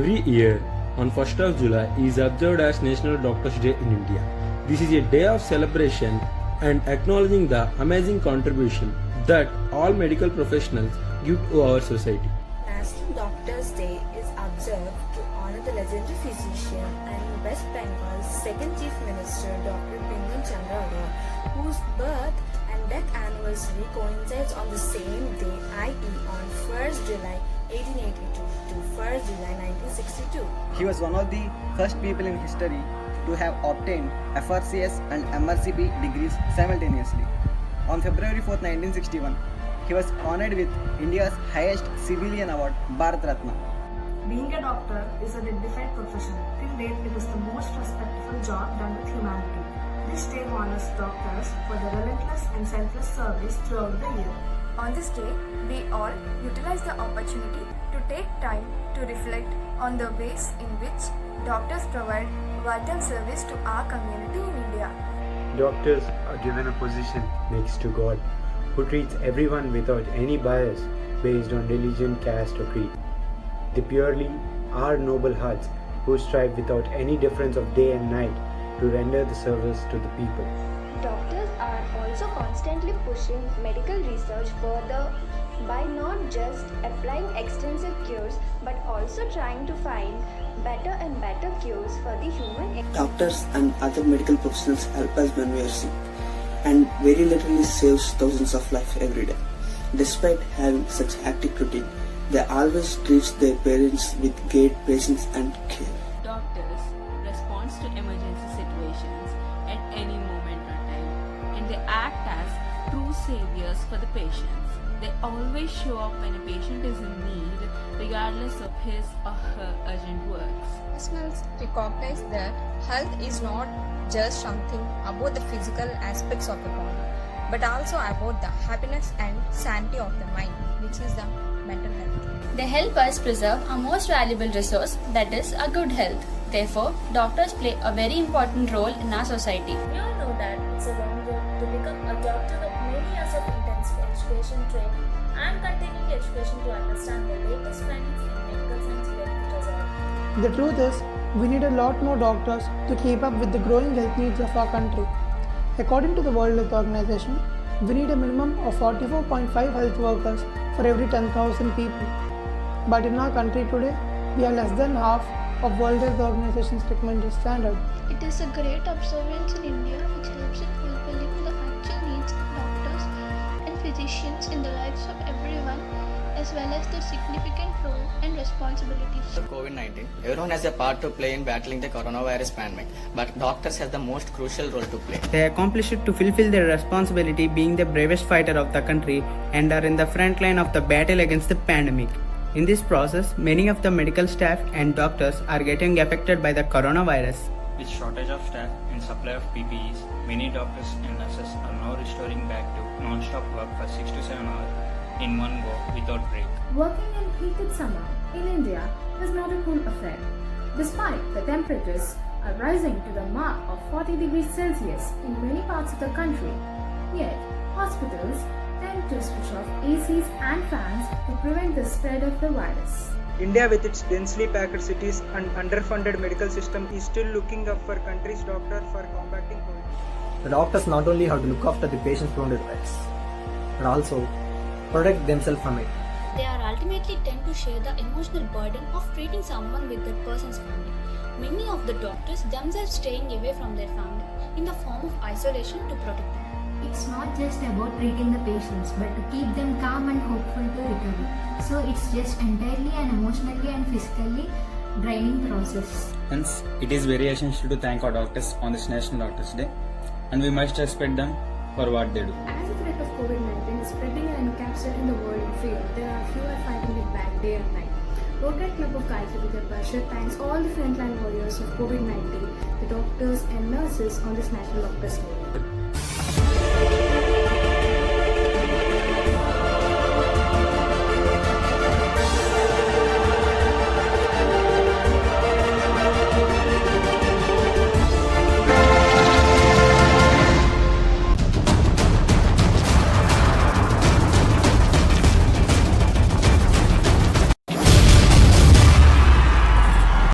Every year, on 1st of July is observed as National Doctors' Day in India. This is a day of celebration and acknowledging the amazing contribution that all medical professionals give to our society. National Doctors' Day is observed to honor the legendary physician and West Bengal's second Chief Minister, Dr. Bidhan Chandra Roy, whose birth and death anniversary coincides on the same day, i.e. on 1st July 1882 to 1st July 1962. He was one of the first people in history to have obtained FRCS and MRCP degrees simultaneously. On February 4, 1961, he was honored with India's highest civilian award, Bharat Ratna. Being a doctor is a dignified profession. Till date, it is the most respectful job done with humanity. This day honors doctors for their relentless and selfless service throughout the year. On this day, we all utilize the opportunity to take time to reflect on the ways in which doctors provide vital service to our community in India. Doctors are given a position next to God, who treats everyone without any bias based on religion, caste or creed. They purely are noble hearts who strive without any difference of day and night to render the service to the people. Doctors are also constantly pushing medical research further by not just applying extensive cures but also trying to find better and better cures for the human. Doctors and other medical professionals help us when we are sick and very literally saves thousands of lives every day. Despite having such hectic routine, they always treat their parents with great patience and care. Doctors respond to emergency situations at any moment or time, and they act as true saviors for the patients. They always show up when a patient is in need, regardless of his or her urgent works. Professionals recognize that health is not just something about the physical aspects of the body, but also about the happiness and sanity of the mind, which is the mental health. They help us preserve our most valuable resource, that is our good health. Therefore, doctors play a very important role in our society. We all know that it's a long road to become a doctor with many years of intensive education, training, and continuing education to understand the latest findings in medical science benefit us all. The truth is, we need a lot more doctors to keep up with the growing health needs of our country. According to the World Health Organization, we need a minimum of 44.5 health workers for every 10,000 people. But in our country today, we are less than half of World Health Organization's recommended standard. It is a great observance in India which helps in fulfilling the actual needs of doctors and physicians in the lives of everyone, as well as their significant role and responsibilities. COVID-19, everyone has a part to play in battling the coronavirus pandemic, but doctors have the most crucial role to play. They accomplished to fulfill their responsibility, being the bravest fighter of the country and are in the front line of the battle against the pandemic. In this process, many of the medical staff and doctors are getting affected by the coronavirus. With shortage of staff and supply of PPEs, many doctors and nurses are now restoring back to non-stop work for 6 to 7 hours in one go without break. Working in heated summer in India is not a cool affair. Despite the temperatures are rising to the mark of 40 degrees Celsius in many parts of the country, yet hospitals tend to switch off ACs and fans to prevent the spread of the virus. India, with its densely packed cities and underfunded medical system, is still looking up for country's doctor for combating COVID. The doctors not only have to look after the patient's wounded rights, but also protect themselves from it. They are ultimately tend to share the emotional burden of treating someone with that person's family. Many of the doctors themselves staying away from their family in the form of isolation to protect them. It's not just about treating the patients, but to keep them calm and hopeful to recover. So it's just entirely an emotionally and physically draining process. Hence, it is very essential to thank our doctors on this National Doctors Day, and we must respect them for what they do. As the threat of COVID-19 is spreading and encapsulating the world in fear, there are few are fighting it back day and night. Rotaract Club of GVP thanks all the frontline warriors of COVID-19, the doctors and nurses on this National Doctors Day.